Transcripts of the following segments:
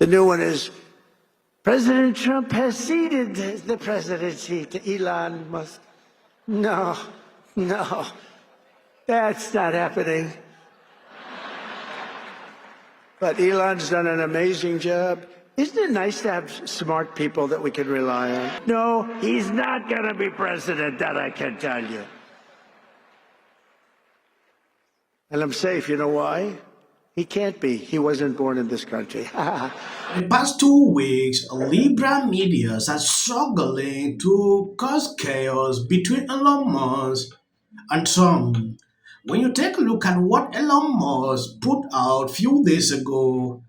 The new one is, President Trump has ceded the presidency to Elon Musk. No, that's not happening. But Elon's done an amazing job. Isn't it nice to have smart people that we can rely on? No, he's not going to be president, that I can tell you. And I'm safe. You know why? He can't be. He wasn't born in this country. The past 2 weeks, liberal media are struggling to cause chaos between Elon Musk and Trump. When you take a look at what Elon Musk put out a few days ago,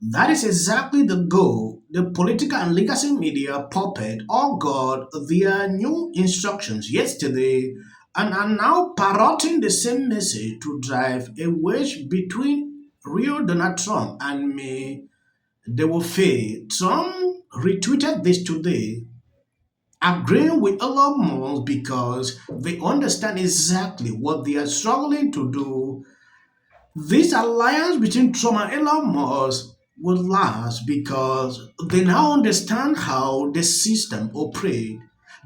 that is exactly the goal. The political and legacy media puppet all got their new instructions yesterday and are now parroting the same message to drive a wedge between real Donald Trump and me. They will fail. Trump retweeted this today, agreeing with Elon Musk because they understand exactly what they are struggling to do. This alliance between Trump and Elon Musk will last because they now understand how the system operates.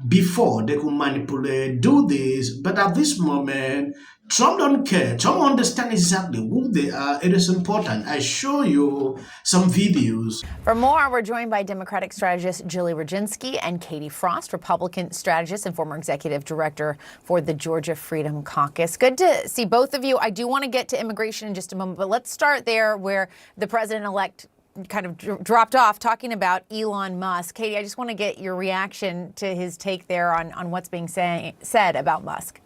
Before they could manipulate, do this, but at this moment, Trump don't care. Trump understands exactly who they are. It is important. I show you some videos. For more, we're joined by Democratic strategist Julie Roginsky and Katie Frost, Republican strategist and former executive director for the Georgia Freedom Caucus. Good to see both of you. I do want to get to immigration in just a moment, but let's start there where the president-elect kind of dropped off, talking about Elon Musk. Katie, I just want to get your reaction to his take there on what's being said about Musk.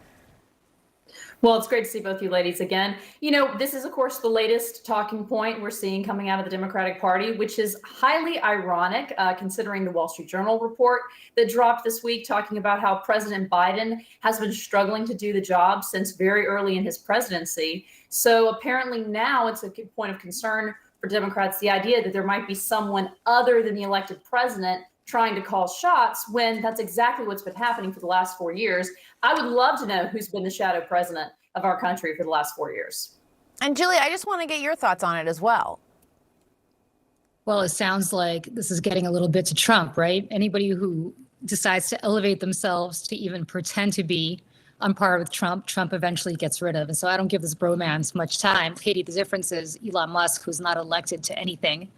Well, it's great to see both you ladies again. You know, this is, of course, the latest talking point we're seeing coming out of the Democratic Party, which is highly ironic, considering the Wall Street Journal report that dropped this week talking about how President Biden has been struggling to do the job since very early in his presidency. So apparently now it's a point of concern for Democrats, the idea that there might be someone other than the elected president trying to call shots, when that's exactly what's been happening for the last 4 years. I would love to know who's been the shadow president of our country for the last 4 years. And Julie, I just want to get your thoughts on it as well. Well, it sounds like this is getting a little bit to Trump, right? Anybody who decides to elevate themselves to even pretend to be on par with Trump, Trump eventually gets rid of. And so I don't give this bromance much time. Katie, the difference is Elon Musk, who's not elected to anything,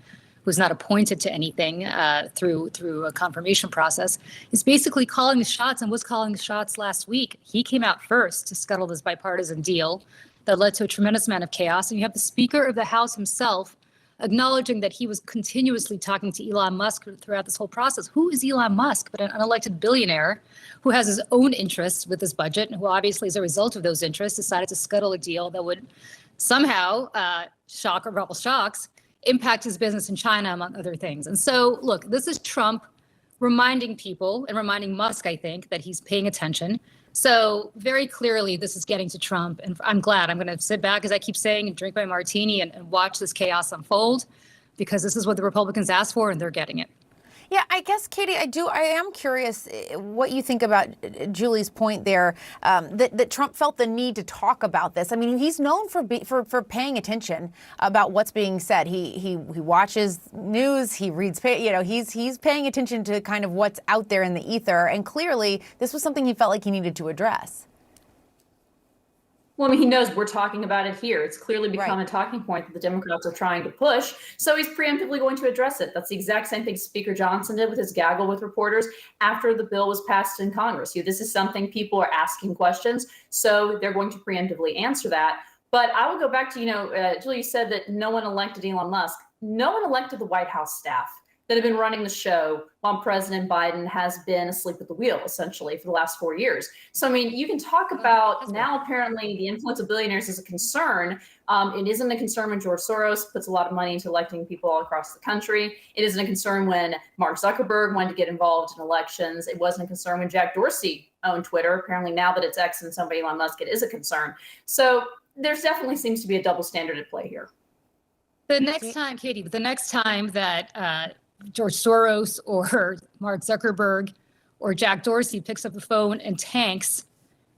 who's not appointed to anything through a confirmation process, is basically calling the shots and was calling the shots last week. He came out first to scuttle this bipartisan deal that led to a tremendous amount of chaos. And you have the Speaker of the House himself acknowledging that he was continuously talking to Elon Musk throughout this whole process. Who is Elon Musk but an unelected billionaire who has his own interests with this budget and who obviously, as a result of those interests, decided to scuttle a deal that would somehow, shock or rebel shocks, impact his business in China, among other things. And so, look, this is Trump reminding people and reminding Musk, I think, that he's paying attention. So very clearly, this is getting to Trump. And I'm glad. I'm going to sit back, as I keep saying, and drink my martini and watch this chaos unfold, because this is what the Republicans asked for, and they're getting it. Yeah, I guess, Katie, I am curious what you think about Julie's point there, that Trump felt the need to talk about this. I mean, he's known for paying attention about what's being said. He watches news, he reads, he's paying attention to kind of what's out there in the ether. And clearly, this was something he felt like he needed to address. Well, I mean, he knows we're talking about it here. It's clearly become a talking point that the Democrats are trying to push. So he's preemptively going to address it. That's the exact same thing Speaker Johnson did with his gaggle with reporters after the bill was passed in Congress. This is something people are asking questions, so they're going to preemptively answer that. But I will go back to, Julie said that no one elected Elon Musk. No one elected the White House staff that have been running the show while President Biden has been asleep at the wheel, essentially, for the last 4 years. So, I mean, you can talk about now, apparently, the influence of billionaires is a concern. It isn't a concern when George Soros puts a lot of money into electing people all across the country. It isn't a concern when Mark Zuckerberg wanted to get involved in elections. It wasn't a concern when Jack Dorsey owned Twitter. Apparently, now that it's X and somebody Elon Musk, it is a concern. So there's definitely seems to be a double standard at play here. The next time, Katie, that George Soros or Mark Zuckerberg or Jack Dorsey picks up the phone and tanks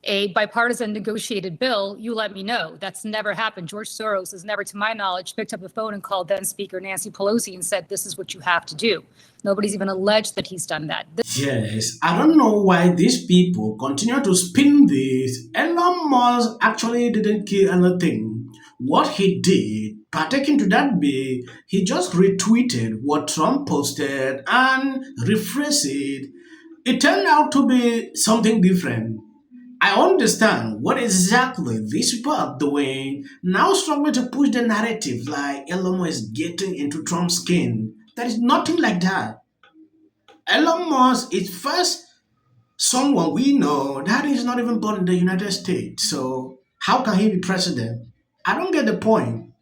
a bipartisan negotiated bill, you let me know. That's never happened. George Soros has never, to my knowledge, picked up the phone and called then Speaker Nancy Pelosi and said, this is what you have to do. Nobody's even alleged that he's done that. Yes, I don't know why these people continue to spin this. Elon Musk actually didn't kill anything. What he did, partaking to that bill, he just retweeted what Trump posted and rephrased it. It turned out to be something different. I understand what exactly these people are doing, now struggling to push the narrative like Elon Musk is getting into Trump's skin. There is nothing like that. Elon Musk is first someone we know that is not even born in the United States. So how can he be president? I don't get the point.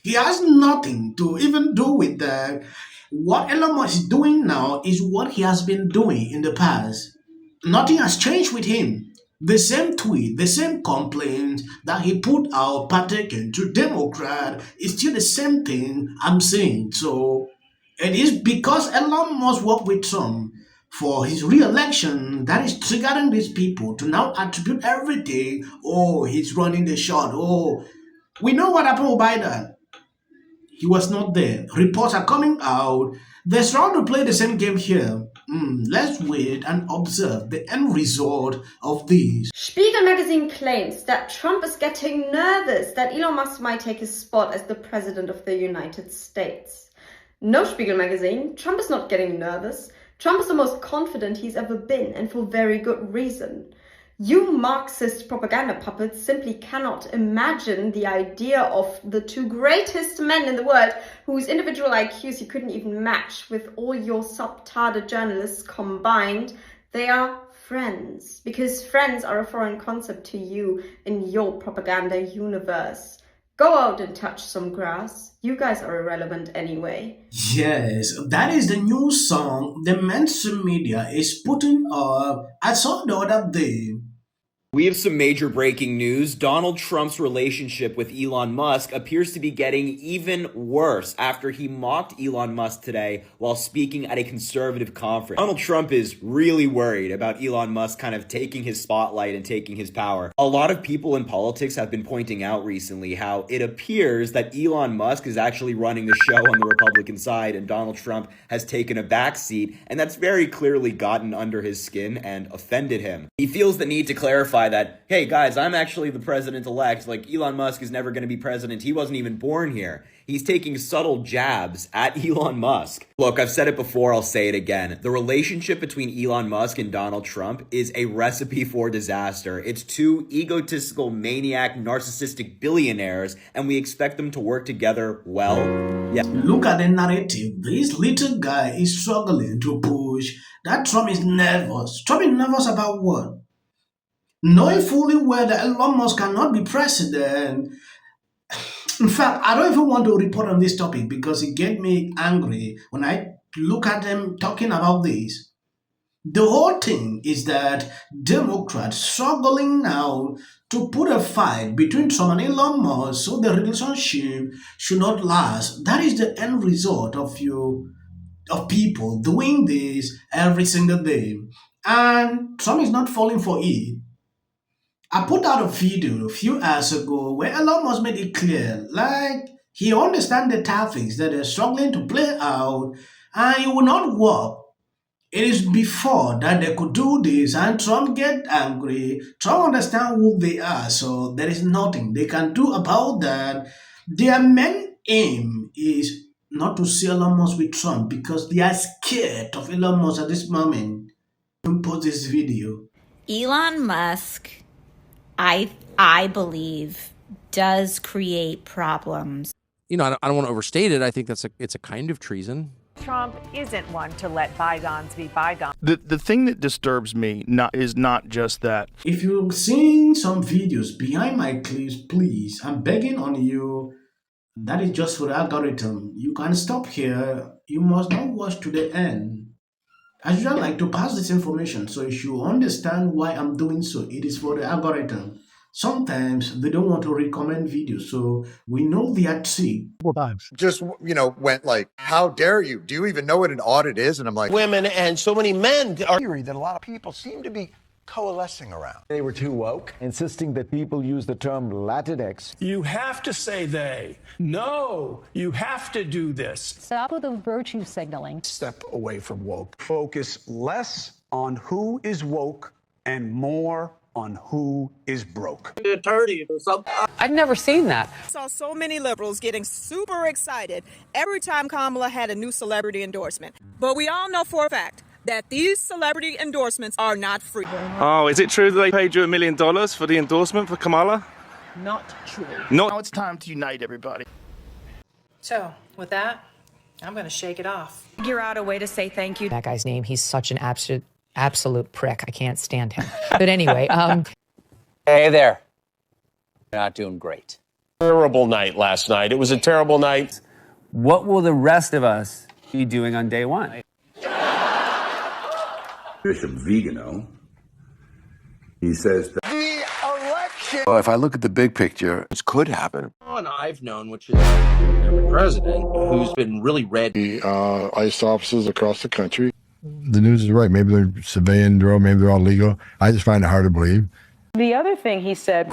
He has nothing to even do with that. What Elon Musk is doing now is what he has been doing in the past. Nothing has changed with him. The same tweet, the same complaint that he put out partaking to Democrat is still the same thing I'm saying. So it is because Elon Musk worked with Trump for his re-election that is triggering these people to now attribute everything. Oh, he's running the shot. Oh, we know what happened with Biden. He was not there. Reports are coming out. They're trying to play the same game here. Let's wait and observe the end result of this. Spiegel magazine claims that Trump is getting nervous that Elon Musk might take his spot as the president of the United States. No, Spiegel magazine, Trump is not getting nervous. Trump is the most confident he's ever been, and for very good reason. You Marxist propaganda puppets simply cannot imagine the idea of the two greatest men in the world whose individual IQs you couldn't even match with all your subtarded journalists combined. They are friends, because friends are a foreign concept to you in your propaganda universe. Go out and touch some grass. You guys are irrelevant anyway. Yes, that is the new song the mainstream media is putting up. I saw the other day. We have some major breaking news. Donald Trump's relationship with Elon Musk appears to be getting even worse after he mocked Elon Musk today while speaking at a conservative conference. Donald Trump is really worried about Elon Musk kind of taking his spotlight and taking his power. A lot of people in politics have been pointing out recently how it appears that Elon Musk is actually running the show on the Republican side and Donald Trump has taken a backseat, and that's very clearly gotten under his skin and offended him. He feels the need to clarify that, hey guys, I'm actually the president-elect. Like, Elon Musk is never going to be president. He wasn't even born here. He's taking subtle jabs at Elon Musk. Look, I've said it before, I'll say it again. The relationship between Elon Musk and Donald Trump is a recipe for disaster. It's two egotistical, maniac, narcissistic billionaires, and we expect them to work together well. Yeah. Look at the narrative. This little guy is struggling to push that Trump is nervous. Trump is nervous about what? Knowing fully well that Elon Musk cannot be president. In fact, I don't even want to report on this topic because it gets me angry when I look at them talking about this. The whole thing is that Democrats struggling now to put a fight between Trump and Elon Musk so the relationship should not last. That is the end result of people doing this every single day. And Trump is not falling for it. I put out a video a few hours ago where Elon Musk made it clear, like, he understands the tactics that they're struggling to play out and it will not work. It is before that they could do this and Trump get angry. Trump understands who they are, so there is nothing they can do about that. Their main aim is not to see Elon Musk with Trump because they are scared of Elon Musk at this moment. Don't post this video. Elon Musk, I believe, does create problems. You know, I don't want to overstate it. I think it's a kind of treason. Trump isn't one to let bygones be bygones. The thing that disturbs me is not just that. If you're seeing some videos behind my clips, please, I'm begging on you. That is just for the algorithm. You can stop here. You must not watch to the end. I should like to pass this information so you should understand why I'm doing so. It is for the algorithm. Sometimes they don't want to recommend videos, so we know the trick. Just, went like, how dare you? Do you even know what an audit is? And I'm like, women and so many men are theory that a lot of people seem to be coalescing around. They were too woke, insisting that people use the term Latinx. You have to say they. No, you have to do this. Stop with the virtue signaling. Step away from woke. Focus less on who is woke and more on who is broke. I've never seen that. I saw so many liberals getting super excited every time Kamala had a new celebrity endorsement. But we all know for a fact that these celebrity endorsements are not free. Oh, is it true that they paid you $1 million for the endorsement for Kamala? Not true. Now it's time to unite everybody. So, with that, I'm going to shake it off. Figure out a way to say thank you. That guy's name, he's such an absolute prick. I can't stand him. But anyway, Hey there. You're not doing great. Terrible night last night. It was a terrible night. What will the rest of us be doing on day one? Bishop Vigano, he says that The election. well, if I look at the big picture, this could happen. One I've known, which is every president who's been really red. The ICE officers across the country. The news is right. Maybe they're civilian drill, maybe they're all legal. I just find it hard to believe. The other thing he said.